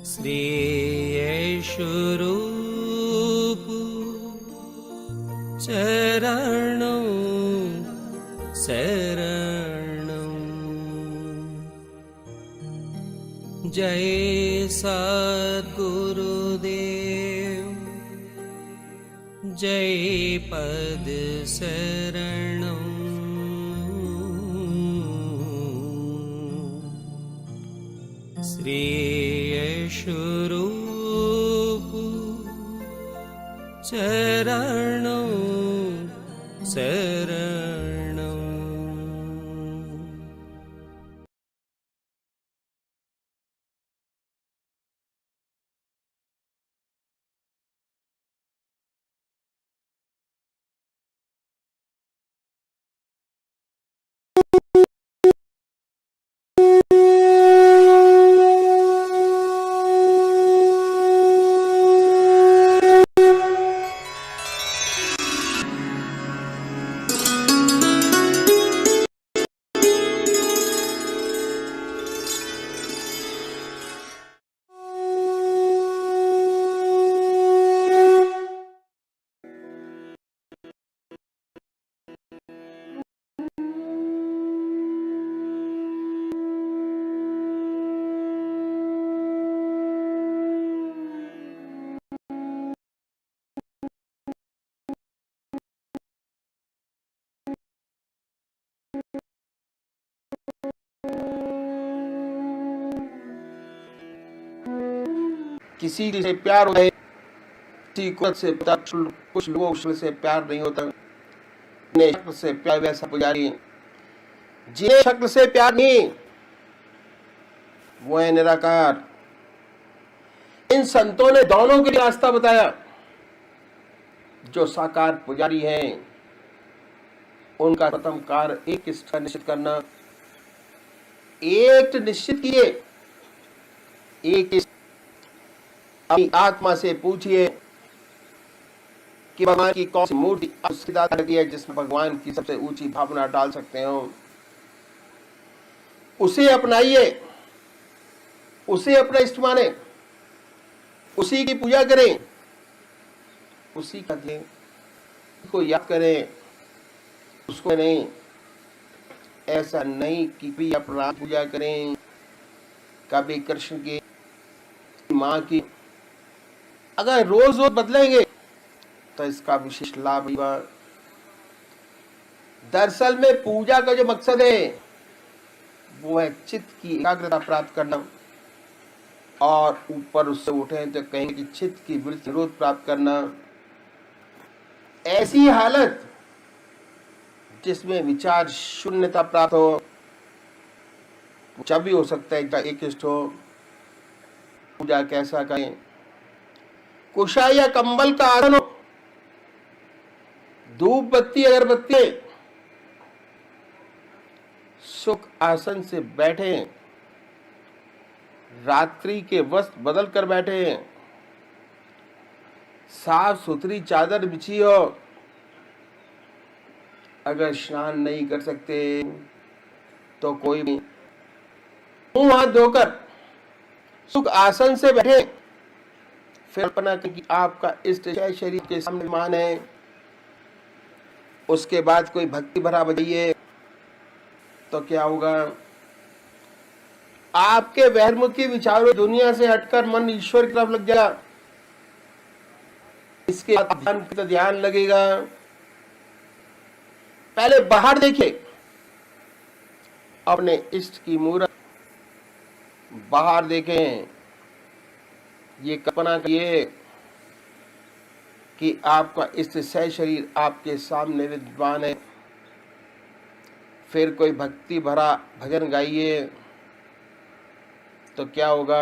श्री येशुरूप चरणं शरणं। जय सद्गुरुदेव जय पद शरणं। श्री येशुरूप चरणं शरणं। किसी से प्यार होता है, किसी को से कुछ लोगों से प्यार नहीं होता। शक्ल से प्यार वैसा पुजारी जिन्हें शक्ल से प्यार नहीं वो है निराकार। इन संतों ने दोनों के लिए रास्ता बताया। जो साकार पुजारी हैं उनका प्रथम कार्य एक इष्टा निश्चित करना। एक निश्चित किए, एक अपनी आत्मा से पूछिए कि भगवान की कौन सी मूर्ति आपकी है जिसमें भगवान की सबसे ऊंची भावना डाल सकते हो। उसे अपनाइए, उसे अपना इष्ट माने, उसी की पूजा करें, उसी का दें, को याद करें, उसको नहीं। ऐसा नहीं कि भी अपना पूजा करें, कभी कृष्ण की माँ की। अगर रोज रोज बदलेंगे तो इसका विशेष लाभ होगा। दरअसल में पूजा का जो मकसद है वो है चित्त की एकाग्रता प्राप्त करना, और ऊपर उससे उठे तो कहेंगे कि चित्त की वृत्ति निरोध प्राप्त करना। ऐसी हालत जिसमें विचार शून्यता प्राप्त हो, जब भी हो सकता है एक इष्ट हो। पूजा कैसा करें? कुशा या कंबल का आसन हो, धूप बत्ती अगरबत्ती, सुख आसन से बैठे, रात्रि के वस्त्र बदल कर बैठे, साफ सुथरी चादर बिछी हो। अगर स्नान नहीं कर सकते तो कोई भी मुंह हाथ धोकर सुख आसन से बैठे। फिर कल्पना कि आपका इष्ट शरीर के सामने मान है। उसके बाद कोई भक्ति भरा बजाइए तो क्या होगा? आपके बहिर्मुखी विचारों दुनिया से हटकर मन ईश्वर की तरफ लग जाएगा। इसके बाद ध्यान लगेगा। पहले बाहर देखिए, अपने इष्ट की मूर्त बाहर देखें। ये कल्पना करिए कि आपका इष्ट सह शरीर आपके सामने विद्यमान है। फिर कोई भक्ति भरा भजन गाइए तो क्या होगा?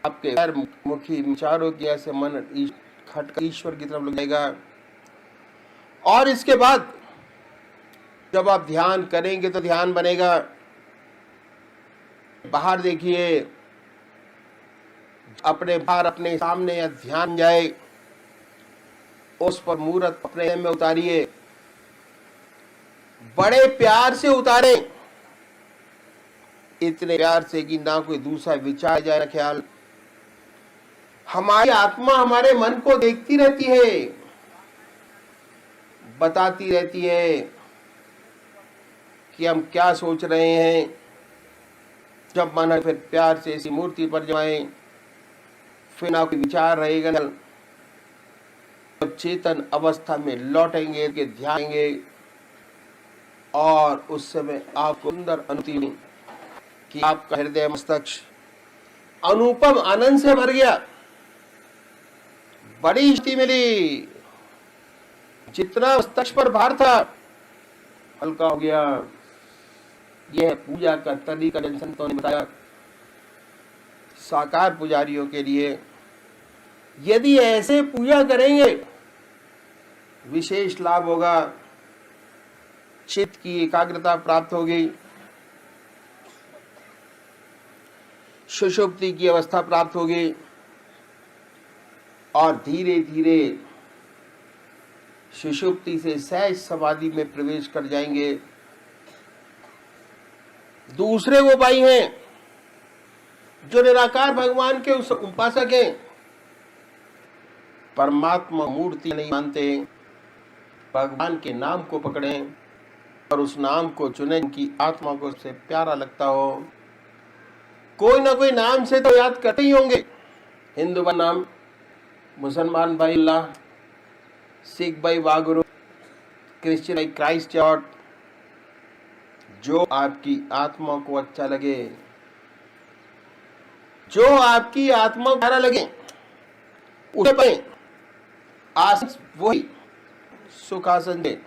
आपके मुखी विचारों की ऐसे मन खटकर ईश्वर की तरफ लग जाएगा। और इसके बाद जब आप ध्यान करेंगे तो ध्यान बनेगा। बाहर देखिए, अपने बाहर अपने सामने या ध्यान जाए, उस पर मूर्त अपने में उतारिए, बड़े प्यार से उतारे। इतने प्यार से कि ना कोई दूसरा विचार जाए, ना ख्याल। हमारी आत्मा हमारे मन को देखती रहती है, बताती रहती है कि हम क्या सोच रहे हैं। जब मन फिर प्यार से इसी मूर्ति पर जमाए, फिर ना कोई विचार रहेगा। जब चेतन अवस्था में लौटेंगे के ध्यान देंगे, और उस समय आपको सुंदर अनुभूति कि आपका हृदय मस्तिष्क अनुपम आनंद से भर गया। बड़ी शक्ति मिली, जितना मस्तिष्क पर भार था हल्का हो गया। यह पूजा का तरीका जन संतों ने बताया साकार पुजारियों के लिए। यदि ऐसे पूजा करेंगे विशेष लाभ होगा, चित्त की एकाग्रता प्राप्त होगी, सुषुप्ति की अवस्था प्राप्त होगी, और धीरे धीरे सुषुप्ति से सहज समाधि में प्रवेश कर जाएंगे। दूसरे वो भाई हैं जो निराकार भगवान के उपासक हैं, परमात्मा मूर्ति नहीं मानते, भगवान के नाम को पकड़ें और उस नाम को चुनें कि आत्मा को उससे प्यारा लगता हो। कोई ना कोई नाम से तो याद करते ही होंगे। हिंदू का नाम, मुसलमान भाई अल्लाह, सिख भाई वागुरु, क्रिश्चियन भाई क्राइस्ट चर्च। जो आपकी आत्मा को अच्छा लगे, जो आपकी आत्मा को प्यारा लगे, उसे पे आसन वही सुखासन दे।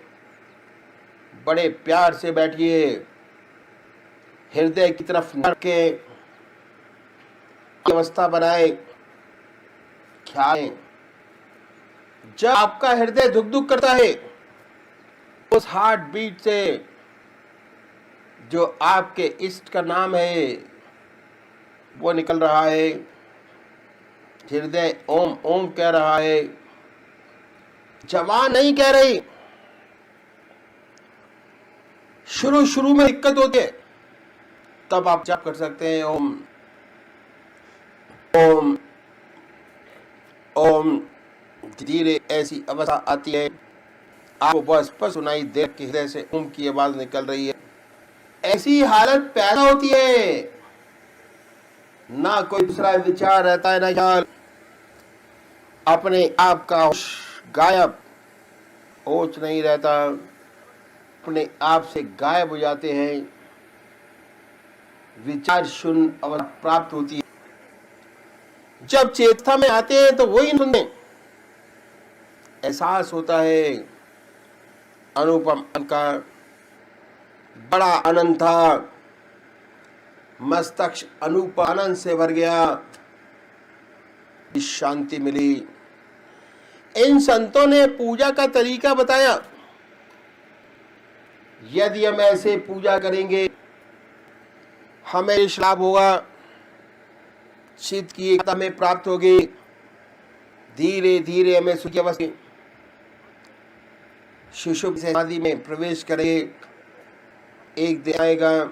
बड़े प्यार से बैठिए, हृदय की तरफ के अवस्था बनाए, ख्याल। जब आपका हृदय धुक धुक करता है, उस हार्ट बीट से जो आपके इष्ट का नाम है वो निकल रहा है। हृदय ओम ओम कह रहा है, जवान नहीं कह रही। शुरू में दिक्कत होती है, तब आप जप कर सकते हैं ओम ओम ओम। धीरे ऐसी अवस्था आती है, आपको बस स्पष्ट सुनाई दे कि हृदय से ओम की आवाज निकल रही है। ऐसी हालत पैदा होती है, ना कोई दूसरा विचार रहता है, ना ख्याल। अपने आप का होश गायब, होश नहीं रहता, अपने आप से गायब हो जाते हैं। विचार शून्य अवस्था प्राप्त होती है। जब चेतना में आते हैं तो वही सुनते, एहसास होता है अनुपम का बड़ा आनंद था। मस्तिष्क अनुपम आनंद से भर गया, शांति मिली। इन संतों ने पूजा का तरीका बताया। यदि हम ऐसे पूजा करेंगे हमें लाभ होगा, चित्त की एकता में प्राप्त होगी। धीरे धीरे हमें सुखी अवस्था सुषुप्ति समाधि में प्रवेश करेंगे। एक दिन आएगा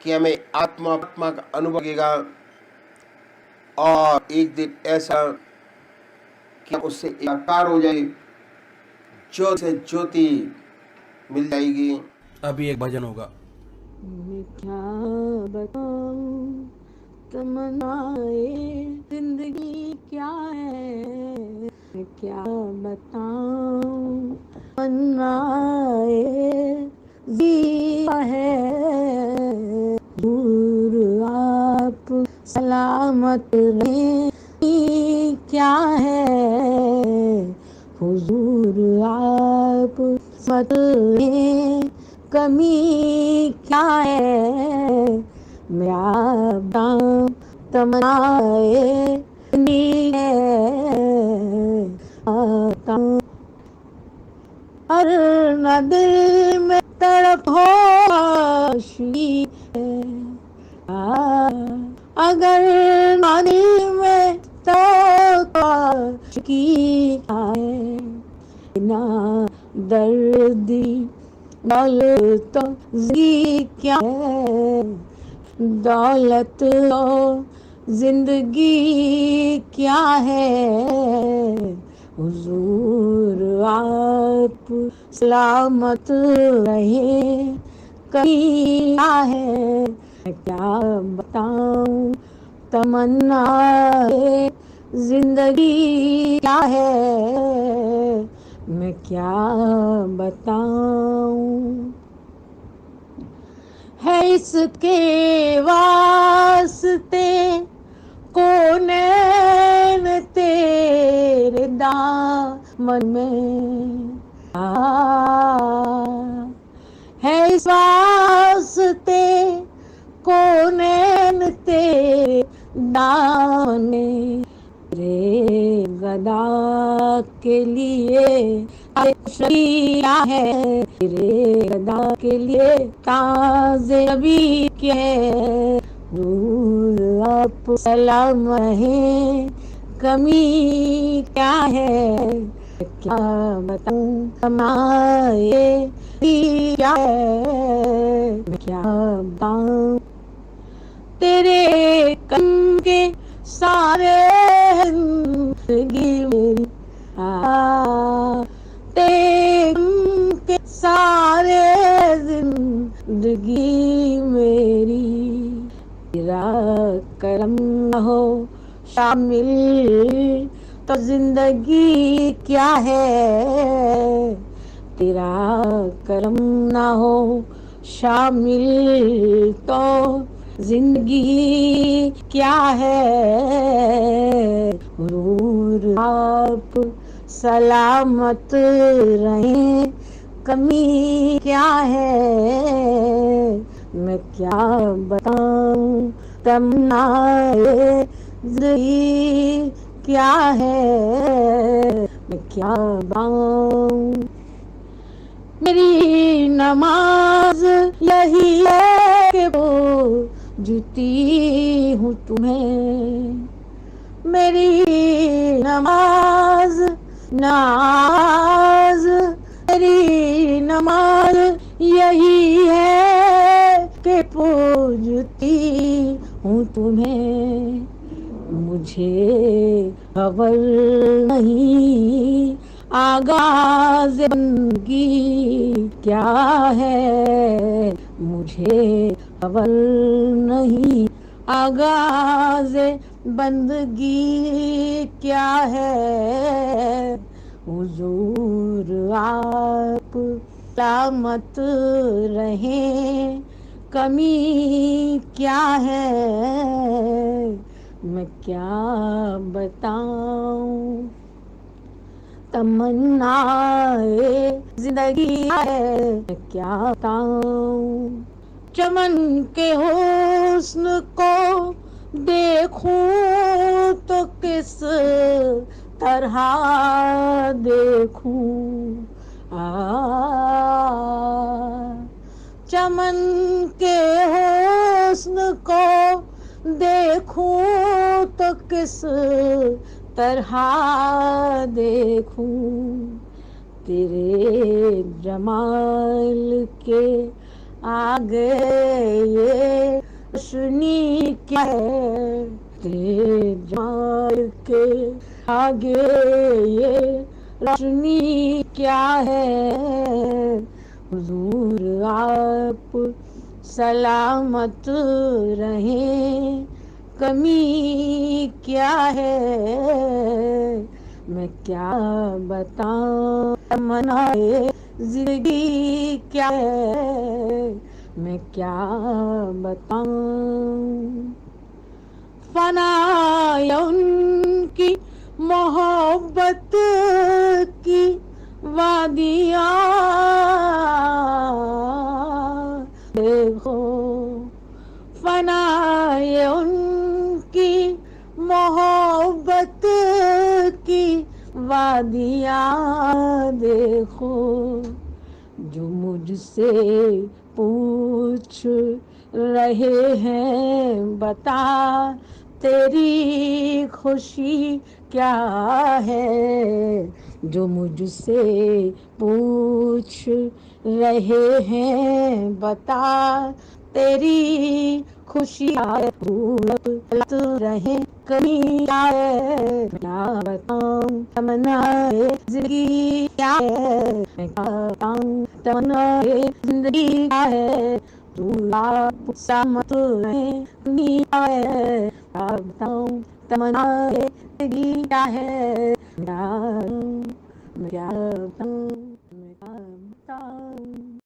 कि हमें आत्मा का अनुभव होगा, और एक दिन ऐसा कि उससे एकाकार हो जाए, ज्योति से ज्योति मिल जाएगी। अभी एक भजन होगा। मैं क्या बताऊं तमन्नाए जिंदगी क्या है, मैं क्या बताऊं तमन्नाए जिया है। दूर आप सलामत रहें क्या है, हुजूर आप मत रहें कमी क्या है। मेरा दाम तमन्नाए नी है, और न दिल में तड़प हो आशी है। अगर न दिल में तो की आए ना दर्दी बोल तो जी क्या है। दौलत और जिंदगी क्या है, हुजूर आप सलामत रहे, कहीं क्या है मैं क्या बताऊं, तमन्ना है जिंदगी क्या है, मैं क्या बताऊं। है इसके वास्ते कौन तेरे दामन में है इस वास्ते कौन तेरे दामन में, रे गदा के लिए क्या है, रे गदा के लिए ताज़े अभी क्या है, दूर आप सलाम है, कमी क्या है, क्या बताऊं कमाए क्या है, मैं क्या बताऊं। तेरे कम के सारे जिंदगी मेरी तेरे कम के सारे जिंदगी मेरी, तेरा करम न हो शामिल तो जिंदगी क्या है, तेरा करम न हो शामिल तो जिंदगी क्या है, हुजूर आप सलामत रहें, कमी क्या है मैं क्या बताऊं, तमन्नाए जिंदगी क्या है मैं क्या बताऊं। मेरी नमाज यही है कि पूजती हूँ तुम्हें, मेरी नमाज नाज मेरी नमाज यही है कि पूजती हूँ तुम्हें, मुझे खबर नहीं आगाज़ जिंदगी क्या है, मुझे खबर नहीं आगाज़ बंदगी क्या है, हुजूर आप सलामत रहें, कमी क्या है मैं क्या बताऊं, तमन्नाए जिंदगी है मैं क्या बताऊं। चमन के हुस्न को देखूं तो किस तरह देखूं, चमन के हुस्न को देखूं तो किस तरह देखूं, तेरे जमाल के आगे ये रोशनी क्या है, तेरे जमाल के आगे ये रोशनी क्या है, हुजूर आप सलामत रहें, कमी क्या है मैं क्या बताऊं, तमन्नाए जिंदगी क्या है मैं क्या बताऊं। फना उनकी मोहब्बत की वादियाँ देखो, फना उनकी मोहब्बत की वादियाँ देखो, जो मुझसे पूछ रहे हैं बता तेरी खुशी क्या है, जो मुझसे पूछ रहे हैं बता तेरी खुशी आए फूलत रहे कमी आए, क्या बताऊं तमन्नाए जिंदगी क्या है, मैं क्या बताऊं तमन्नाए जिंदगी क्या है, तू आप मत रहे कमी आए, क्या बताऊं तमन्नाए जिंदगी क्या है, मैं क्या बताऊं, मैं क्या बताऊं।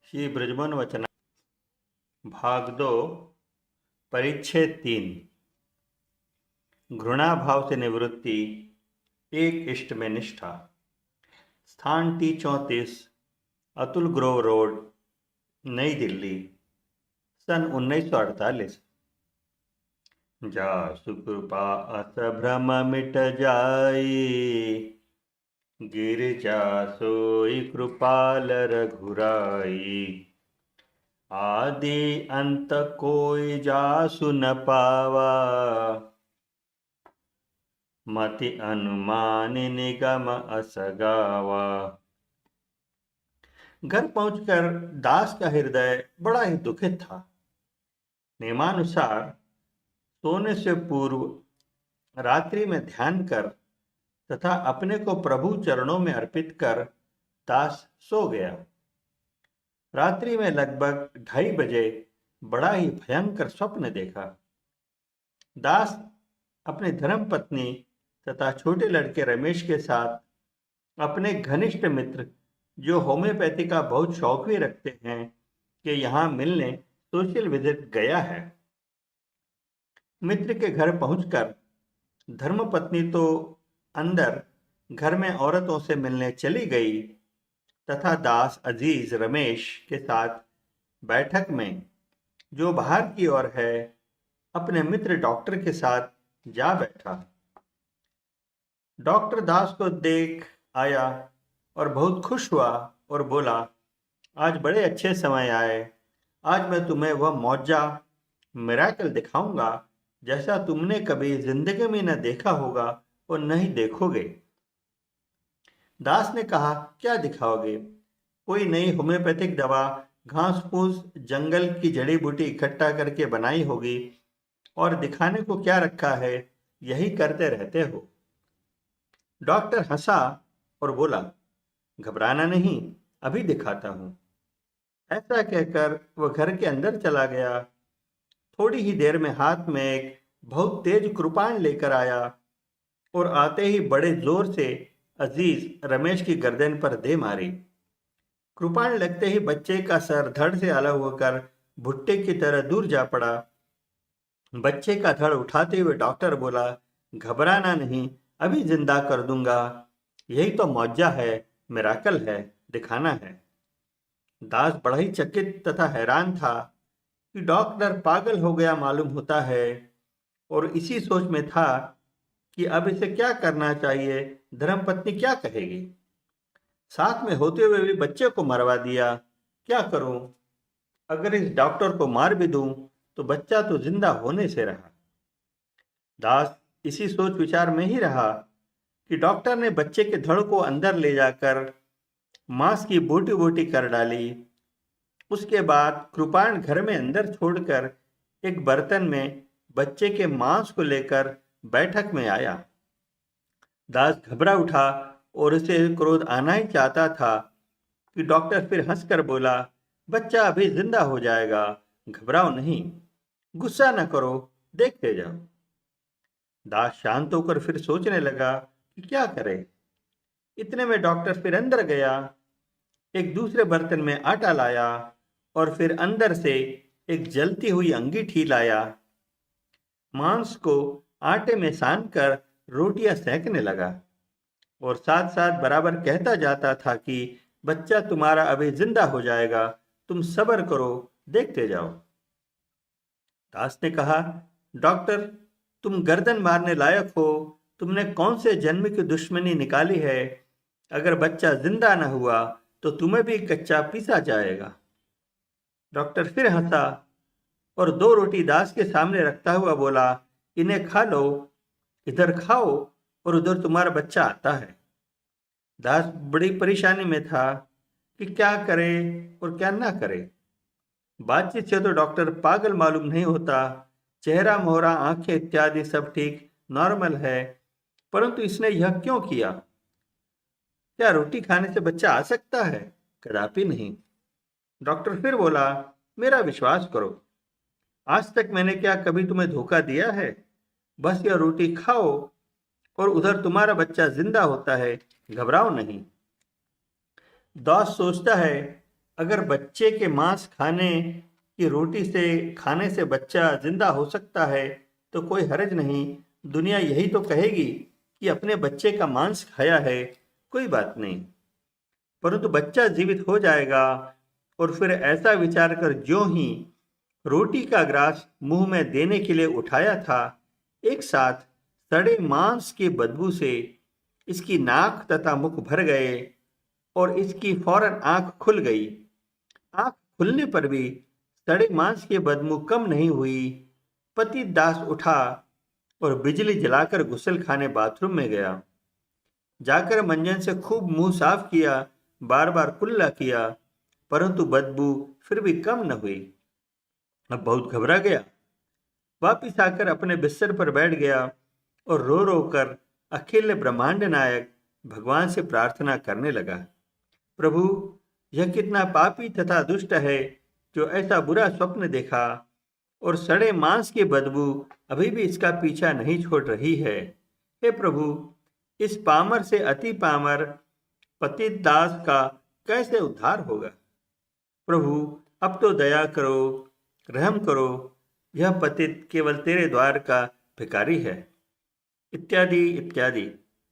श्री ब्रजमोहन वचना भाग 2 परिच्छेद 3 घृणा भाव से निवृत्ति एक इष्ट में निष्ठा। स्थान T34 अतुल ग्रोव रोड, नई दिल्ली, सन 1948। जासु कृपा अस भ्रम मिट जाई, गिरिजा सोई कृपाल रघुराई। आदि अंत कोई जासु न पावा, मति अनुमान निगम असगावा। घर पहुंचकर दास का हृदय बड़ा ही दुखित था। नियमानुसार सोने से पूर्व रात्रि में ध्यान कर तथा अपने को प्रभु चरणों में अर्पित कर दास सो गया। रात्रि में लगभग 2:30 बजे बड़ा ही भयंकर स्वप्न देखा। दास अपने धर्मपत्नी तथा छोटे लड़के रमेश के साथ अपने घनिष्ठ मित्र जो होम्योपैथी का बहुत शौक भी रखते हैं कि यहाँ मिलने सोशल विजिट गया है। मित्र के घर पहुंचकर धर्मपत्नी तो अंदर घर में औरतों से मिलने चली गई तथा दास अजीज रमेश के साथ बैठक में जो बाहर की ओर है अपने मित्र डॉक्टर के साथ जा बैठा। डॉक्टर दास को देख आया और बहुत खुश हुआ और बोला, आज बड़े अच्छे समय आए। आज मैं तुम्हें वह मौजा मिरेकल दिखाऊंगा जैसा तुमने कभी जिंदगी में न देखा होगा और नहीं देखोगे। दास ने कहा, क्या दिखाओगे? कोई नई होम्योपैथिक दवा घास फूस जंगल की जड़ी बूटी इकट्ठा करके बनाई होगी और दिखाने को क्या रखा है, यही करते रहते हो। डॉक्टर हंसा और बोला, घबराना नहीं, अभी दिखाता हूं। ऐसा कहकर वह घर के अंदर चला गया। थोड़ी ही देर में हाथ में एक बहुत तेज कृपाण लेकर आया और आते ही बड़े जोर से अजीज रमेश की गर्दन पर दे मारी। कृपाण लगते ही बच्चे का सर धड़ से अलग होकर भुट्टे की तरह दूर जा पड़ा। बच्चे का धड़ उठाते हुए डॉक्टर बोला, घबराना नहीं, अभी जिंदा कर दूंगा। यही तो मौजा है, मिराकल है, दिखाना है। दास बड़ा ही चकित तथा हैरान था कि डॉक्टर पागल हो गया मालूम होता है और इसी सोच में था कि अब इसे क्या करना चाहिए, धर्मपत्नी क्या कहेगी। साथ में होते हुए भी बच्चे को मरवा दिया, क्या करूं? अगर इस डॉक्टर को मार भी दूं तो बच्चा तो जिंदा होने से रहा। दास इसी सोच विचार में ही रहा कि डॉक्टर ने बच्चे के धड़ को अंदर ले जाकर मांस की बोटी बोटी कर डाली। उसके बाद कृपाण घर में अंदर छोड़कर एक बर्तन में बच्चे के मांस को लेकर बैठक में आया। दास घबरा उठा और उसे क्रोध आना ही चाहता था कि डॉक्टर फिर हंसकर बोला, बच्चा अभी जिंदा हो जाएगा, घबराओ नहीं, गुस्सा न करो, देखते जाओ। दास शांत होकर फिर सोचने लगा कि क्या करे। इतने में डॉक्टर फिर अंदर गया, एक दूसरे बर्तन में आटा लाया और फिर अंदर से एक जलती हुई अंगीठी लाया। मांस को आटे में सान कर रोटियां सेकने लगा और साथ साथ बराबर कहता जाता था कि बच्चा तुम्हारा अभी जिंदा हो जाएगा, तुम सब्र करो, देखते जाओ। दास ने कहा, डॉक्टर तुम गर्दन मारने लायक हो, तुमने कौन से जन्म की दुश्मनी निकाली है? अगर बच्चा जिंदा न हुआ तो तुम्हें भी कच्चा पीसा जाएगा। डॉक्टर फिर हंसा और 2 रोटी दास के सामने रखता हुआ बोला, इन्हें खा लो, इधर खाओ और उधर तुम्हारा बच्चा आता है। दास बड़ी परेशानी में था कि क्या करे और क्या ना करे। बातचीत से तो डॉक्टर पागल मालूम नहीं होता, चेहरा मोहरा आंखें इत्यादि सब ठीक नॉर्मल है, परंतु इसने यह क्यों किया? क्या रोटी खाने से बच्चा आ सकता है? कदापि नहीं। डॉक्टर फिर बोला, मेरा विश्वास करो, आज तक मैंने क्या कभी तुम्हें धोखा दिया है? बस यह रोटी खाओ और उधर तुम्हारा बच्चा जिंदा होता है, घबराओ नहीं। दास सोचता है अगर बच्चे के मांस खाने की रोटी से खाने से बच्चा जिंदा हो सकता है तो कोई हर्ज नहीं। दुनिया यही तो कहेगी कि अपने बच्चे का मांस खाया है, कोई बात नहीं। परंतु बच्चा जीवित हो जाएगा और फिर ऐसा विचार कर ज्यों ही रोटी का ग्रास मुंह में देने के लिए उठाया था, एक साथ सड़े मांस की बदबू से इसकी नाक तथा मुख भर गए और इसकी फौरन आंख खुल गई। आंख खुलने पर भी सड़े मांस की बदबू कम नहीं हुई। पतित दास उठा और बिजली जलाकर गुसल खाने बाथरूम में गया। जाकर मंजन से खूब मुंह साफ किया, बार बार कुल्ला किया, परंतु बदबू फिर भी कम न हुई। अब बहुत घबरा गया। वापिस आकर अपने बिस्तर पर बैठ गया और रो रो कर अखिल ब्रह्मांड नायक भगवान से प्रार्थना करने लगा, प्रभु, यह कितना पापी तथा दुष्ट है जो ऐसा बुरा स्वप्न देखा और सड़े मांस की बदबू अभी भी इसका पीछा नहीं छोड़ रही है। हे प्रभु, इस पामर से अति पामर पतित दास का कैसे उद्धार होगा? प्रभु, अब तो दया करो, रहम करो, यह पतित केवल तेरे द्वार का भिखारी है। इत्यादि इत्यादि।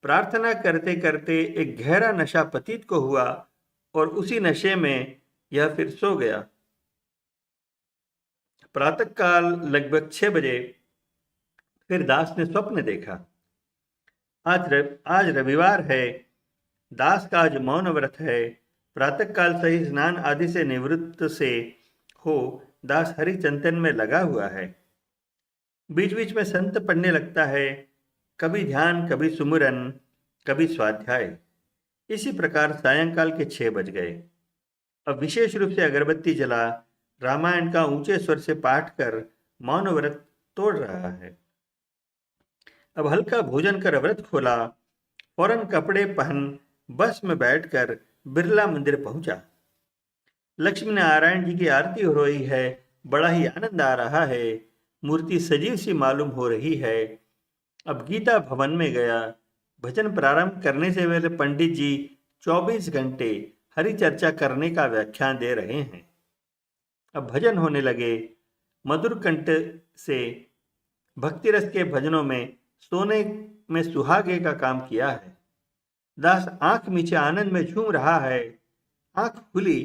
प्रार्थना करते करते एक गहरा नशा पतित को हुआ और उसी नशे में यह फिर सो गया। प्रातःकाल लगभग 6 बजे फिर दास ने स्वप्न देखा। आज रविवार है। दास का आज मौन व्रत है। प्रातःकाल सही स्नान आदि से निवृत्त से हो दास हरिचिंतन में लगा हुआ है। बीच बीच में संत पढ़ने लगता है, कभी ध्यान, कभी सुमिरन, कभी स्वाध्याय। इसी प्रकार सायंकाल के 6 बज गए। अब विशेष रूप से अगरबत्ती जला रामायण का ऊंचे स्वर से पाठ कर मौन व्रत तोड़ रहा है। अब हल्का भोजन कर व्रत खोला, फौरन कपड़े पहन बस में बैठकर बिरला मंदिर पहुंचा। लक्ष्मी नारायण जी की आरती हो रही है। बड़ा ही आनंद आ रहा है। मूर्ति सजीव सी मालूम हो रही है। अब गीता भवन में गया। भजन प्रारंभ करने से पहले पंडित जी 24 घंटे हरि चर्चा करने का व्याख्यान दे रहे हैं। अब भजन होने लगे। मधुर कंठ से भक्ति रस के भजनों में सोने में सुहागे का काम किया है। दास आंख मीचे आनंद में झूम रहा है। आंख खुली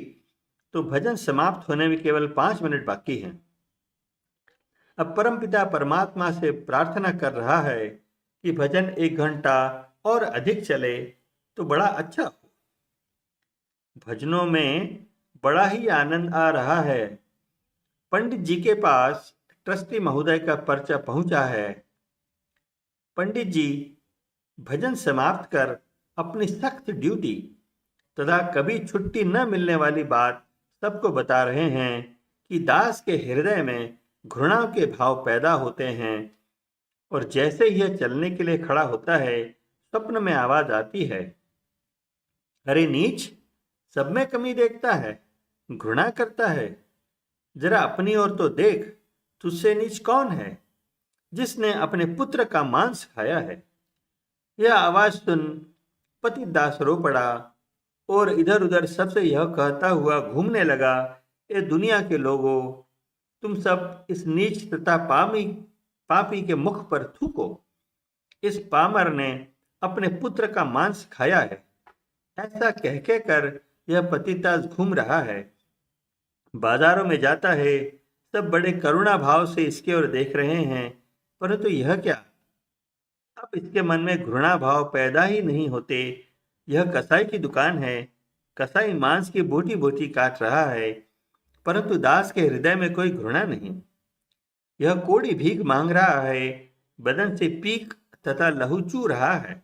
तो भजन समाप्त होने में केवल 5 मिनट बाकी हैं। अब परमपिता परमात्मा से प्रार्थना कर रहा है कि भजन 1 घंटा और अधिक चले तो बड़ा अच्छा हो। भजनों में बड़ा ही आनंद आ रहा है। पंडित जी के पास ट्रस्टी महोदय का पर्चा पहुंचा है। पंडित जी भजन समाप्त कर अपनी सख्त ड्यूटी तथा कभी छुट्टी न मिलने वाली बात सबको बता रहे हैं कि दास के हृदय में घृणा के भाव पैदा होते हैं और जैसे ही यह चलने के लिए खड़ा होता है, स्वप्न में आवाज आती है, अरे नीच, सब में कमी देखता है, घृणा करता है, जरा अपनी ओर तो देख, तुझसे नीच कौन है जिसने अपने पुत्र का मांस खाया है। यह आवाज सुन पतित दास रो पड़ा और इधर उधर सबसे यह कहता हुआ घूमने लगा, ए दुनिया के लोगों, तुम सब इस नीच तथा पापी के मुख पर थूको। इस पामर ने अपने पुत्र का मांस खाया है। ऐसा कह कर यह पतितास घूम रहा है। बाजारों में जाता है। सब बड़े करुणा भाव से इसकी ओर देख रहे हैं, परंतु यह क्या, अब इसके मन में घृणा भाव पैदा ही नहीं होते। यह कसाई की दुकान है। कसाई मांस की बोटी बोटी काट रहा है, परंतु दास के हृदय में कोई घृणा नहीं। यह कोड़ी भीख मांग रहा है, बदन से पीक तथा लहू चू रहा है।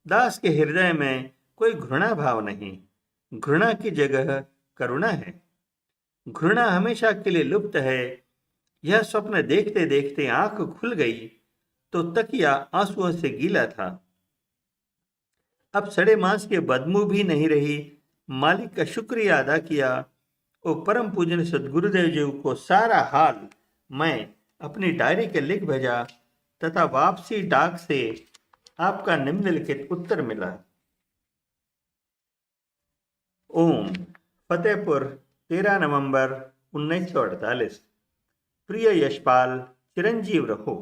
दास के हृदय में कोई घृणा भाव नहीं। घृणा की जगह करुणा है। घृणा हमेशा के लिए लुप्त है। यह स्वप्न देखते देखते आंख खुल गई तो तकिया आंसुओं से गीला था। अब सड़े मांस के बदबू भी नहीं रही। मालिक का शुक्रिया अदा किया और परम पूजन सदगुरुदेव जी को सारा हाल मैं अपनी डायरी के लिख भेजा तथा वापसी डाक से आपका निम्नलिखित उत्तर मिला। ओम फतेहपुर 13 नवंबर 1948। प्रिय यशपाल, चिरंजीव रहो।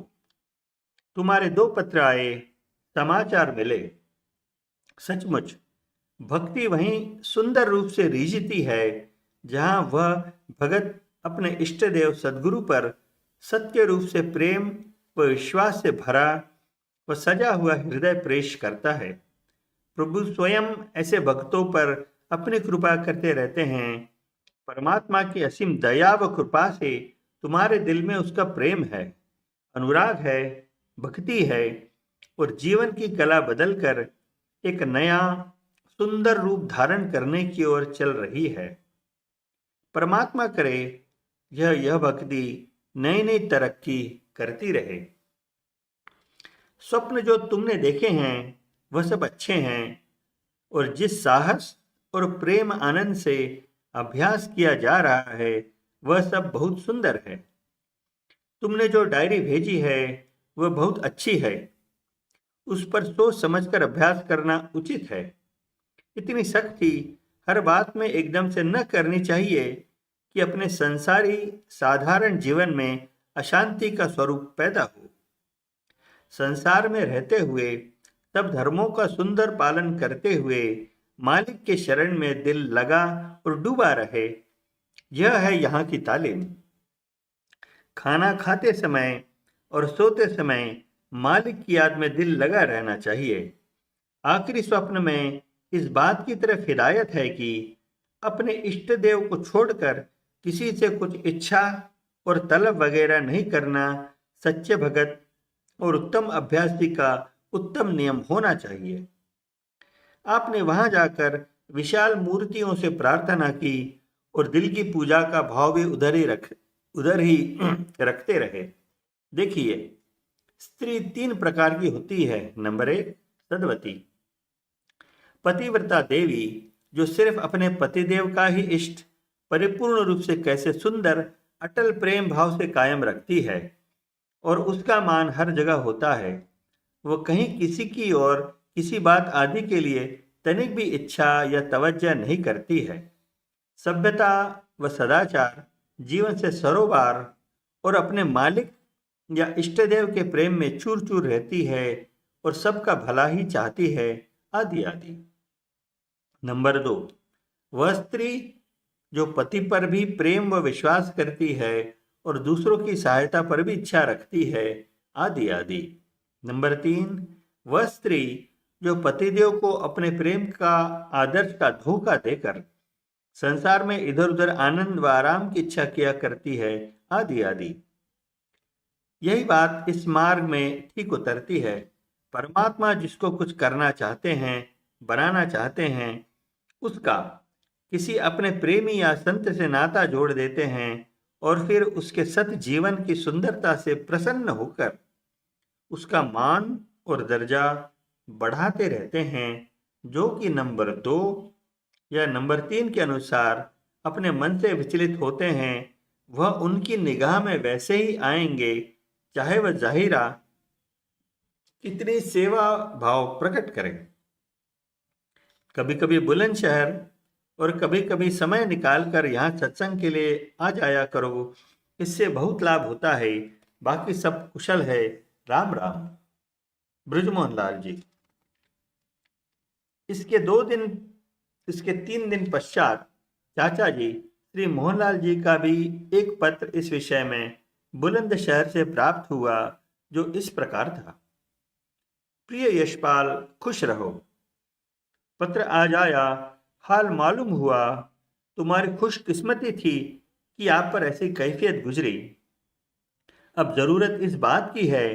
तुम्हारे 2 पत्र आए, समाचार मिले। सचमुच भक्ति वहीं सुंदर रूप से रीझती है जहां वह भगत अपने इष्ट देव सद्गुरु पर सत्य रूप से प्रेम व विश्वास से भरा व सजा हुआ हृदय प्रेष करता है। प्रभु स्वयं ऐसे भक्तों पर अपनी कृपा करते रहते हैं। परमात्मा की असीम दया व कृपा से तुम्हारे दिल में उसका प्रेम है, अनुराग है, भक्ति है और जीवन की कला बदलकर एक नया सुंदर रूप धारण करने की ओर चल रही है। परमात्मा करे यह भक्ति नई नई तरक्की करती रहे। स्वप्न जो तुमने देखे हैं वह सब अच्छे हैं और जिस साहस और प्रेम आनंद से अभ्यास किया जा रहा है वह सब बहुत सुंदर है। तुमने जो डायरी भेजी है वह बहुत अच्छी है। उस पर सोच समझकर अभ्यास करना उचित है। इतनी सख्ती हर बात में एकदम से न करनी चाहिए कि अपने संसारी साधारण जीवन में अशांति का स्वरूप पैदा हो। संसार में रहते हुए सब धर्मों का सुंदर पालन करते हुए मालिक के शरण में दिल लगा और डूबा रहे, यह है यहाँ की तालीम। खाना खाते समय और सोते समय मालिक की याद में दिल लगा रहना चाहिए। आखिरी स्वप्न में इस बात की तरफ हिदायत है कि अपने इष्ट देव को छोड़कर किसी से कुछ इच्छा और तलब वगैरह नहीं करना सच्चे भगत और उत्तम अभ्यासी का उत्तम नियम होना चाहिए। आपने वहां जाकर विशाल मूर्तियों से प्रार्थना की और दिल की पूजा का भाव भी उधर ही रखते रहे। देखिए, स्त्री 3 प्रकार की होती है। नंबर 1, सदवती, पतिव्रता देवी, जो सिर्फ अपने पतिदेव का ही इष्ट परिपूर्ण रूप से कैसे सुंदर अटल प्रेम भाव से कायम रखती है और उसका मान हर जगह होता है। वह कहीं किसी की और किसी बात आदि के लिए तनिक भी इच्छा या तवज्जो नहीं करती है। सभ्यता व सदाचार जीवन से सरोबार और अपने मालिक या इष्टदेव के प्रेम में चूर चूर रहती है और सबका भला ही चाहती है, आदि आदि। नंबर 2, वह स्त्री जो पति पर भी प्रेम व विश्वास करती है और दूसरों की सहायता पर भी इच्छा रखती है, आदि आदि। नंबर 3, वह स्त्री जो पतिदेव को अपने प्रेम का आदर्श का धोखा देकर संसार में इधर उधर आनंद व आराम की इच्छा किया करती है, आदि आदि। यही बात इस मार्ग में ठीक उतरती है। परमात्मा जिसको कुछ करना चाहते हैं, बनाना चाहते हैं, उसका किसी अपने प्रेमी या संत से नाता जोड़ देते हैं और फिर उसके सत जीवन की सुंदरता से प्रसन्न होकर उसका मान और दर्जा बढ़ाते रहते हैं, जो कि नंबर 2 या नंबर 3 के अनुसार अपने मन से विचलित होते हैं। वह उनकी निगाह में वैसे ही आएंगे चाहे वह जाहिरा कितनी सेवा भाव प्रकट करें। कभी कभी बुलंदशहर और कभी कभी समय निकालकर यहाँ सत्संग के लिए आ जाया करो, इससे बहुत लाभ होता है। बाकी सब कुशल है। राम राम। ब्रजमोहन लाल जी। इसके 3 दिन पश्चात चाचा जी श्री मोहनलाल जी का भी एक पत्र इस विषय में बुलंदशहर से प्राप्त हुआ, जो इस प्रकार था। प्रिय यशपाल, खुश रहो। पत्र आज आया, हाल मालूम हुआ। तुम्हारी खुशकिस्मती थी कि आप पर ऐसी कैफियत गुजरी। अब जरूरत इस बात की है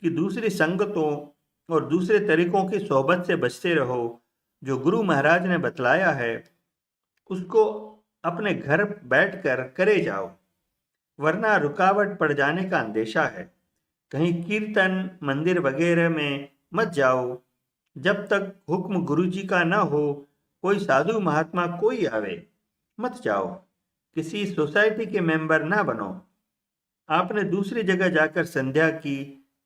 कि दूसरी संगतों और दूसरे तरीकों की सोहबत से बचते रहो। जो गुरु महाराज ने बतलाया है उसको अपने घर बैठकर करे जाओ, वरना रुकावट पड़ जाने का अंदेशा है। कहीं कीर्तन मंदिर वगैरह में मत जाओ जब तक हुक्म गुरुजी का न हो। कोई साधु महात्मा कोई आवे मत जाओ। किसी सोसाइटी के मेंबर ना बनो। आपने दूसरी जगह जाकर संध्या की,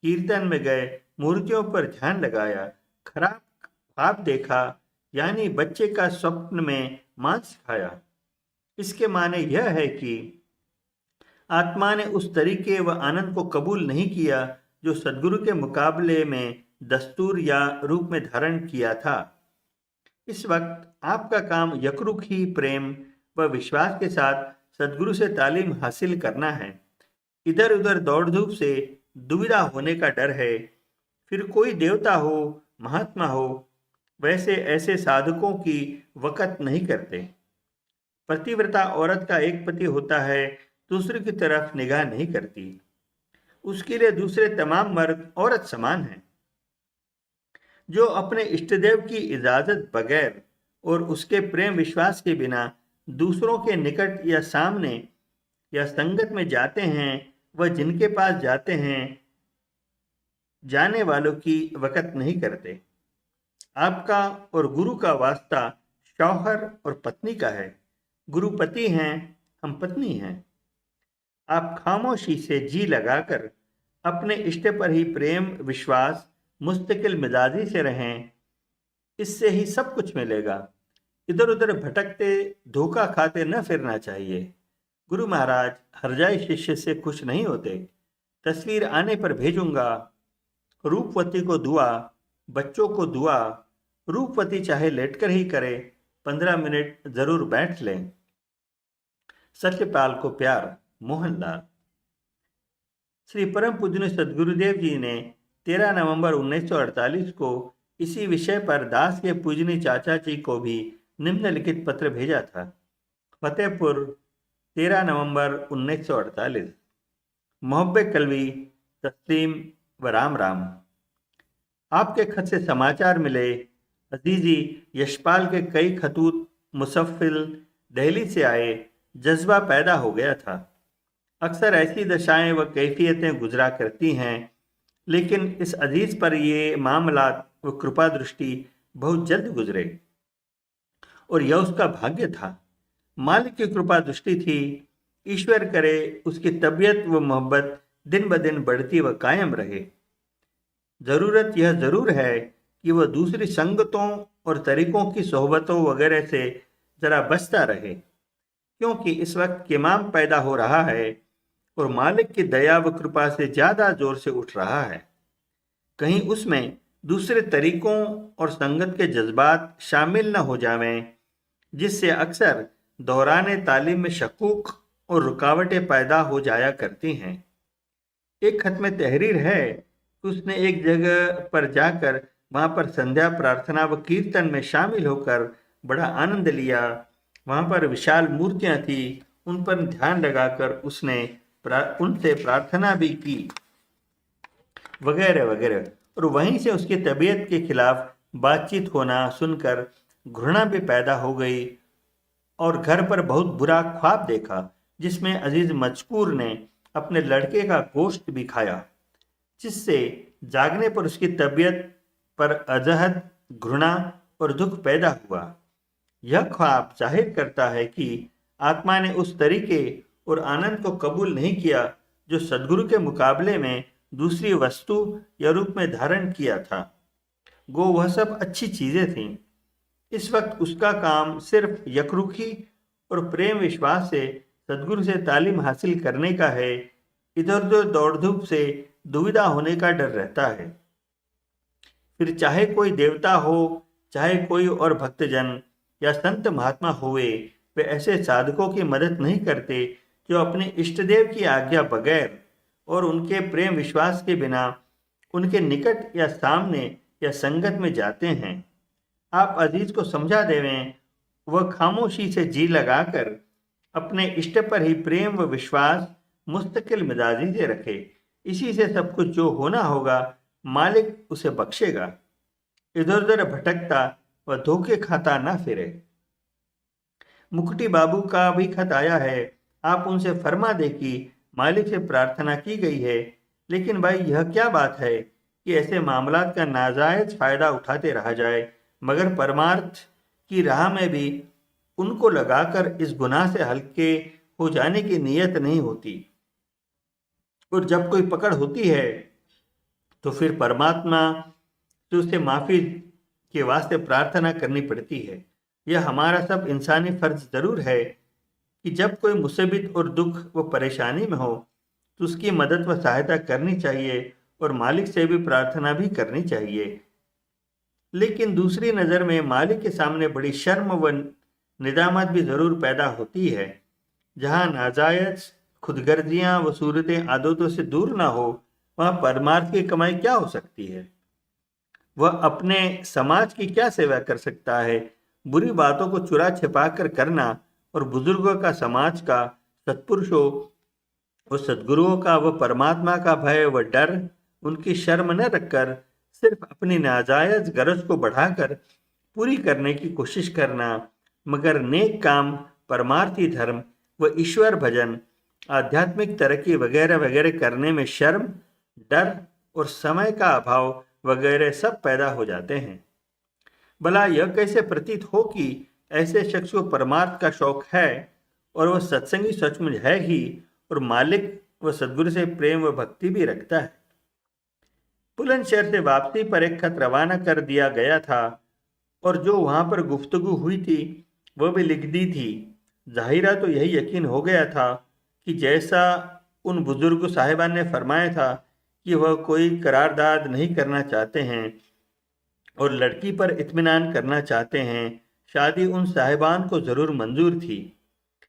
कीर्तन में गए, मूर्तियों पर ध्यान लगाया, खराब ख्वाब देखा, यानी बच्चे का स्वप्न में मांस खाया, इसके माने यह है कि आत्मा ने उस तरीके व आनंद को कबूल नहीं किया जो सद्गुरु के मुकाबले में दस्तूर या रूप में धारण किया था। इस वक्त आपका काम यकृत ही प्रेम व विश्वास के साथ सद्गुरु से तालीम हासिल करना है। इधर उधर दौड़ धूप से दुविधा होने का डर है। फिर कोई देवता हो, महात्मा हो, वैसे ऐसे साधकों की वक़्त नहीं करते। पतिव्रता औरत का एक पति होता है, दूसरे की तरफ निगाह नहीं करती। उसके लिए दूसरे तमाम मर्द औरत समान हैं। जो अपने इष्टदेव की इजाजत बगैर और उसके प्रेम विश्वास के बिना दूसरों के निकट या सामने या संगत में जाते हैं, वह जिनके पास जाते हैं जाने वालों की वक़्त नहीं करते। आपका और गुरु का वास्ता शौहर और पत्नी का है। गुरु पति हैं, हम पत्नी हैं। आप खामोशी से जी लगाकर अपने इष्ट पर ही प्रेम विश्वास मुस्तकिल मिजाजी से रहें, इससे ही सब कुछ मिलेगा। इधर उधर भटकते धोखा खाते न फिरना चाहिए। गुरु महाराज हरजाई शिष्य से खुश नहीं होते। तस्वीर आने पर भेजूंगा। रूपवती को दुआ, बच्चों को दुआ। रूपवती चाहे लेटकर ही करे, 15 मिनट जरूर बैठ लें। सत्यपाल को प्यार, मोहनलाल। श्री परम पूज्य सद्गुरुदेव जी ने 13 नवंबर 1948 को इसी विषय पर दास के पूजनी चाचा जी को भी निम्नलिखित पत्र भेजा था। फतेहपुर, 13 नवंबर 1948। मोहब्बे कलवी, तस्लीम व राम राम। आपके खत से समाचार मिले। अजीजी यशपाल के कई खतूत मुसफ़िल दिल्ली से आए। जज्बा पैदा हो गया था। अक्सर ऐसी दशाएं व कैफियतें गुजरा करती हैं, लेकिन इस अजीज पर ये मामलात व कृपा दृष्टि बहुत जल्द गुजरे और यह उसका भाग्य था। मालिक की कृपा दृष्टि थी। ईश्वर करे उसकी तबीयत व मोहब्बत दिन ब दिन बढ़ती व कायम रहे। ज़रूरत यह ज़रूर है कि वह दूसरी संगतों और तरीकों की सोहबतों वगैरह से ज़रा बचता रहे, क्योंकि इस वक्त किमाम पैदा हो रहा है और मालिक की दया व कृपा से ज़्यादा जोर से उठ रहा है। कहीं उसमें दूसरे तरीकों और संगत के जज्बात शामिल न हो जावें, जिससे अक्सर दौराने तालीम में शकूक और रुकावटें पैदा हो जाया करती हैं। एक खत में तहरीर है कि उसने एक जगह पर जाकर वहाँ पर संध्या प्रार्थना व कीर्तन में शामिल होकर बड़ा आनंद लिया। वहाँ पर विशाल मूर्तियाँ थी, उन पर ध्यान लगाकर उसने उनसे प्रार्थना भी की वगैरह वगैरह। और वहीं से उसकी तबीयत के खिलाफ बातचीत होना सुनकर घृणा भी पैदा हो गई और घर पर बहुत बुरा ख्वाब देखा, जिसमें अजीज मजकूर ने अपने लड़के का गोश्त भी खाया, जिससे जागने पर उसकी तबीयत पर अजहद, घृणा और दुख पैदा हुआ। यह ख्वाब जाहिर करता है कि आत्मा ने उस तरीके और आनंद को कबूल नहीं किया जो सद्गुरु के मुकाबले में दूसरी वस्तु या रूप में धारण किया था। गो वह सब अच्छी चीज़ें थीं। इस वक्त उसका काम सिर्फ यकरुखी और प्रेम विश्वास से सद्गुरु से तालीम हासिल करने का है। इधर उधर दौड़ धूप से दुविधा होने का डर रहता है। फिर चाहे कोई देवता हो, चाहे कोई और भक्तजन या संत महात्मा हुए, वे ऐसे साधकों की मदद नहीं करते जो अपने इष्टदेव की आज्ञा बगैर और उनके प्रेम विश्वास के बिना उनके निकट या सामने या संगत में जाते हैं। आप अजीज को समझा देवें, वह खामोशी से जी लगाकर अपने इष्ट पर ही प्रेम व विश्वास मुस्तकिल मिजाजी से रखे। इसी से सब कुछ जो होना होगा मालिक उसे बख्शेगा। इधर उधर भटकता व धोखे खाता ना फिरे। मुकुटी बाबू का भी खत आया है। आप उनसे फरमा दे कि मालिक से प्रार्थना की गई है, लेकिन भाई यह क्या बात है कि ऐसे मामलात का नाजायज फायदा उठाते रहा जाए, मगर परमार्थ की राह में भी उनको लगाकर इस गुनाह से हल्के हो जाने की नीयत नहीं होती। और जब कोई पकड़ होती है तो फिर परमात्मा से उसे माफ़ी के वास्ते प्रार्थना करनी पड़ती है। यह हमारा सब इंसानी फर्ज ज़रूर है कि जब कोई मुसीबत और दुख व परेशानी में हो तो उसकी मदद व सहायता करनी चाहिए और मालिक से भी प्रार्थना भी करनी चाहिए। लेकिन दूसरी नज़र में मालिक के सामने बड़ी शर्म व निदामत भी ज़रूर पैदा होती है। जहाँ नाजायज खुदगर्जियाँ व सूरतें आदतों से दूर ना हो, वहाँ परमार्थ की कमाई क्या हो सकती है? वह अपने समाज की क्या सेवा कर सकता है? बुरी बातों को चुरा छिपा कर करना और बुजुर्गों का, समाज का, सत्पुरुषों व सद्गुरुओं का व परमात्मा का भय व डर, उनकी शर्म न रखकर सिर्फ अपनी नाजायज गरज को बढ़ाकर पूरी करने की कोशिश करना, मगर नेक काम, परमार्थी धर्म व ईश्वर भजन, आध्यात्मिक तरक्की वगैरह वगैरह करने में शर्म, डर और समय का अभाव वगैरह सब पैदा हो जाते हैं। भला यह कैसे प्रतीत हो कि ऐसे शख्स को परमार्थ का शौक है और वह सत्संगी सचमुच है ही और मालिक व सद्गुरु से प्रेम व भक्ति भी रखता है। बुलंदशहर से वापसी पर एक खत रवाना कर दिया गया था और जो वहां पर गुफ्तगू हुई थी वह भी लिख दी थी। जाहिरा तो यही यकीन हो गया था कि जैसा उन बुजुर्ग साहिबान ने फरमाया था कि वह कोई करारदाद नहीं करना चाहते हैं और लड़की पर इत्मीनान करना चाहते हैं, शादी उन साहिबान को ज़रूर मंजूर थी।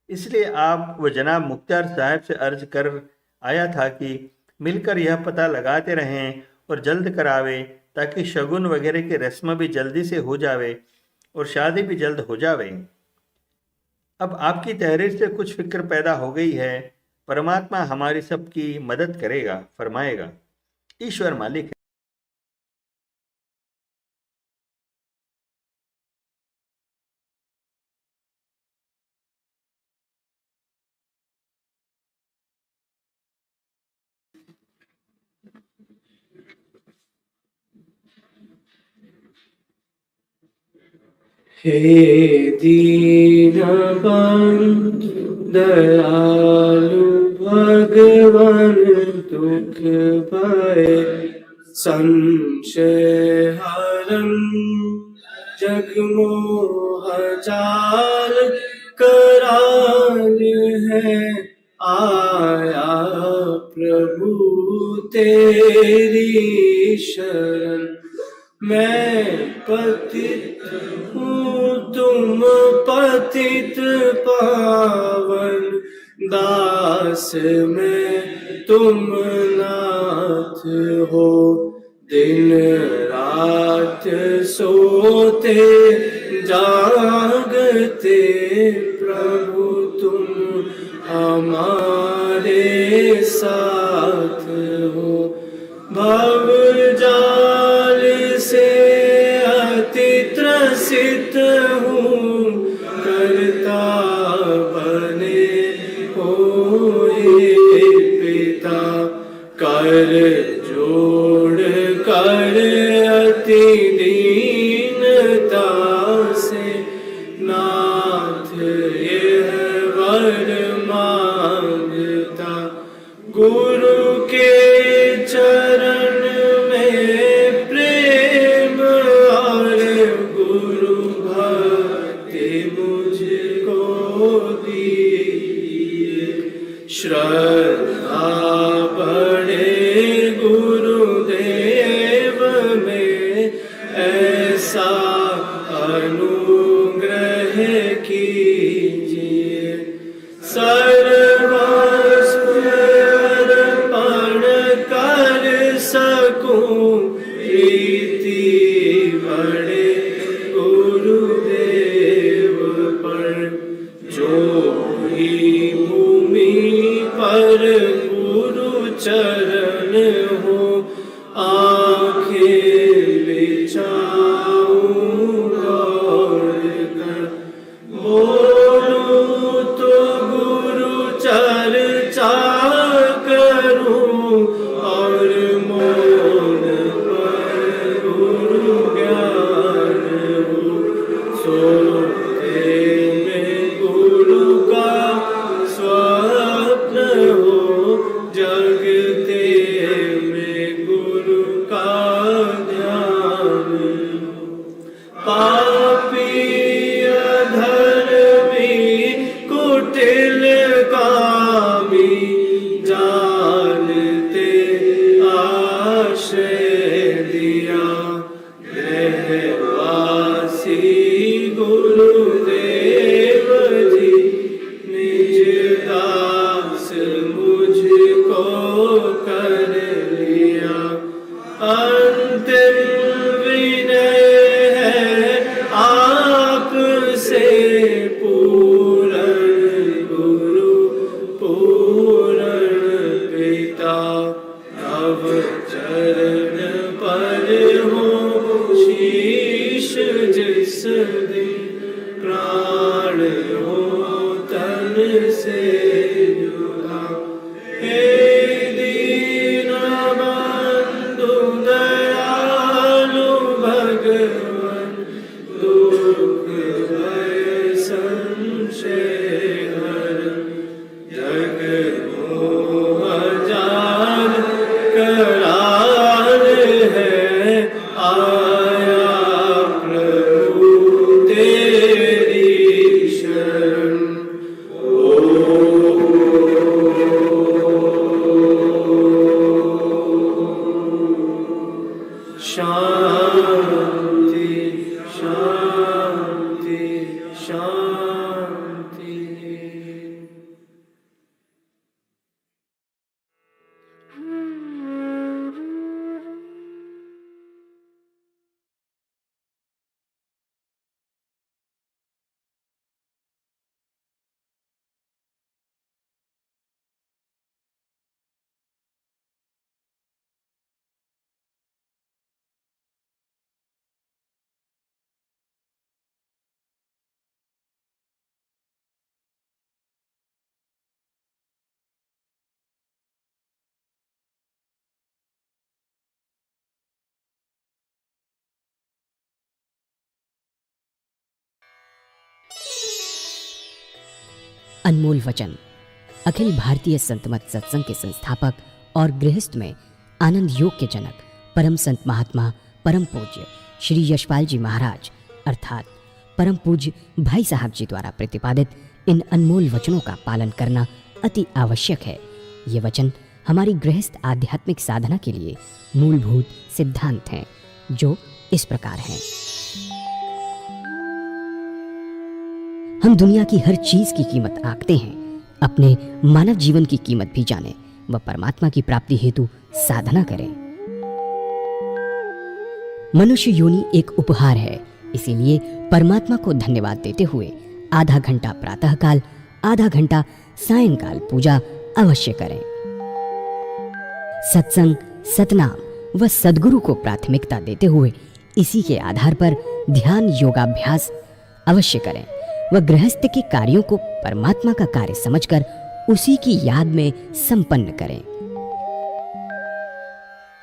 इसलिए आप व जनाब मुख्तार साहब से अर्ज कर आया था कि मिलकर यह पता लगाते रहें और जल्द करावे, ताकि शगुन वगैरह की रस्म भी जल्दी से हो जावे और शादी भी जल्द हो जावे। अब आपकी तहरीर से कुछ फिक्र पैदा हो गई है। परमात्मा हमारी सबकी मदद करेगा, फरमाएगा। ईश्वर मालिक है। हे दीनबंधु दयालु भगवान, दुख भय संशय हरन, जगमोह जाल कराल है, आया प्रभु तेरी शरण। मैं पतित हूँ तुम पतित पावन, दास में तुम नाथ हो। दिन रात सोते जागते प्रभु तुम हमारे साथ हो। भव जाल से अति त्रसित हूँ, करता बने होए पिता। कर जोड़ कर अति दीनता से, नाथ यह वर मांगता। गुरु के चरण में प्रेम और गुरु भक्ति मुझको दीजिए। श्रद्धा बढ़े गुरुदेव में, ऐसा अनुग्रह कीजिए। सर्वस्व अर्पण कर सकूं, प्रीति बढ़े गुरुदेव पर। जो ही भूमि पर गुरु चरण हो, आंखें बिछाऊं गौर कर। बोलूं तो गुरु चर्चा करूं, और मौन पर गुरु ज्ञान हो। सोते में गुरु का स्वप्न हो, जगते में गुरु का ध्यान में दिया रहवासी गुरुदेव जी, निज दास मुझको कर लिया। अंतिम विनय है आपसे पूर्ण गुरु पूर्ण पिता, तव चरण पर हो शीश जिस दिन, प्राण हो तन से जुदा। हे दीनबंधु दयालु भगवान, दुख भय संशय हर, जग मोह जाल करार है, आया प्रभु तेरी शरण। शांति शांति शांति। अनमोल वचन अखिल भारतीय संतमत सत्संग के संस्थापक और गृहस्थ में आनंद योग के जनक परम संत महात्मा परम पूज्य श्री यशपाल जी महाराज अर्थात परम पूज्य भाई साहब जी द्वारा प्रतिपादित इन अनमोल वचनों का पालन करना अति आवश्यक है। ये वचन हमारी गृहस्थ आध्यात्मिक साधना के लिए मूलभूत सिद्धांत हैं, जो इस प्रकार हैं। हम दुनिया की हर चीज की कीमत आंकते हैं, अपने मानव जीवन की कीमत भी जानें व परमात्मा की प्राप्ति हेतु साधना करें। मनुष्य योनि एक उपहार है, इसीलिए परमात्मा को धन्यवाद देते हुए आधा घंटा प्रातःकाल, आधा घंटा सायंकाल पूजा अवश्य करें। सत्संग, सतनाम व सद्गुरु को प्राथमिकता देते हुए इसी के आधार पर ध्यान योगाभ्यास अवश्य करें व गृहस्थ के कार्यों को परमात्मा का कार्य समझकर उसी की याद में संपन्न करें।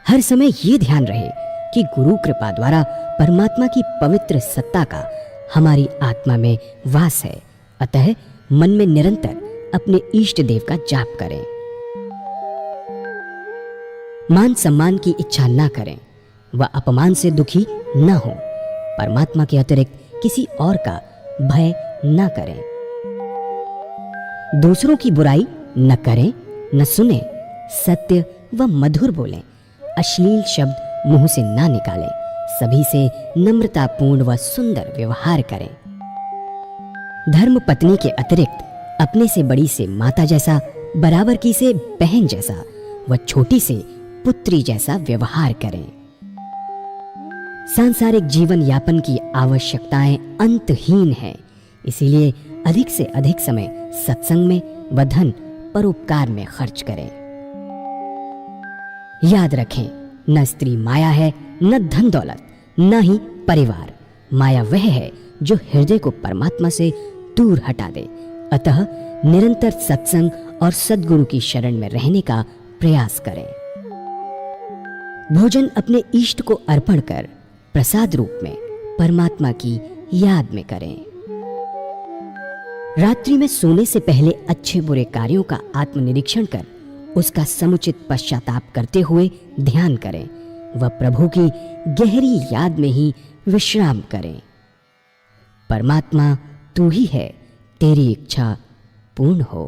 हर समय ये ध्यान रहे कि गुरु कृपा द्वारा परमात्मा की पवित्र सत्ता का हमारी आत्मा में वास है, अतः मन में निरंतर अपने इष्ट देव का जाप करें। मान सम्मान की इच्छा ना करें व अपमान से दुखी न हो। परमात्मा के अतिरिक्त किसी और का भय न करें। दूसरों की बुराई न करें, न सुने, सत्य व मधुर बोलें, अश्लील शब्द मुंह से ना निकालें, सभी से नम्रतापूर्ण व सुंदर व्यवहार करें। धर्म पत्नी के अतिरिक्त अपने से बड़ी से माता जैसा, बराबर की से बहन जैसा व छोटी से पुत्री जैसा व्यवहार करें। सांसारिक जीवन यापन की आवश्यकताएं अंतहीन हैं, इसीलिए अधिक से अधिक समय सत्संग में व धन परोपकार में खर्च करें। याद रखें, न स्त्री माया है, न धन दौलत, न ही परिवार। माया वह है जो हृदय को परमात्मा से दूर हटा दे। अतः निरंतर सत्संग और सद्गुरु की शरण में रहने का प्रयास करें। भोजन अपने इष्ट को अर्पण कर प्रसाद रूप में परमात्मा की याद में करें। रात्रि में सोने से पहले अच्छे बुरे कार्यों का आत्मनिरीक्षण कर उसका समुचित पश्चाताप करते हुए ध्यान करें व प्रभु की गहरी याद में ही विश्राम करें। परमात्मा तू ही है, तेरी इच्छा पूर्ण हो।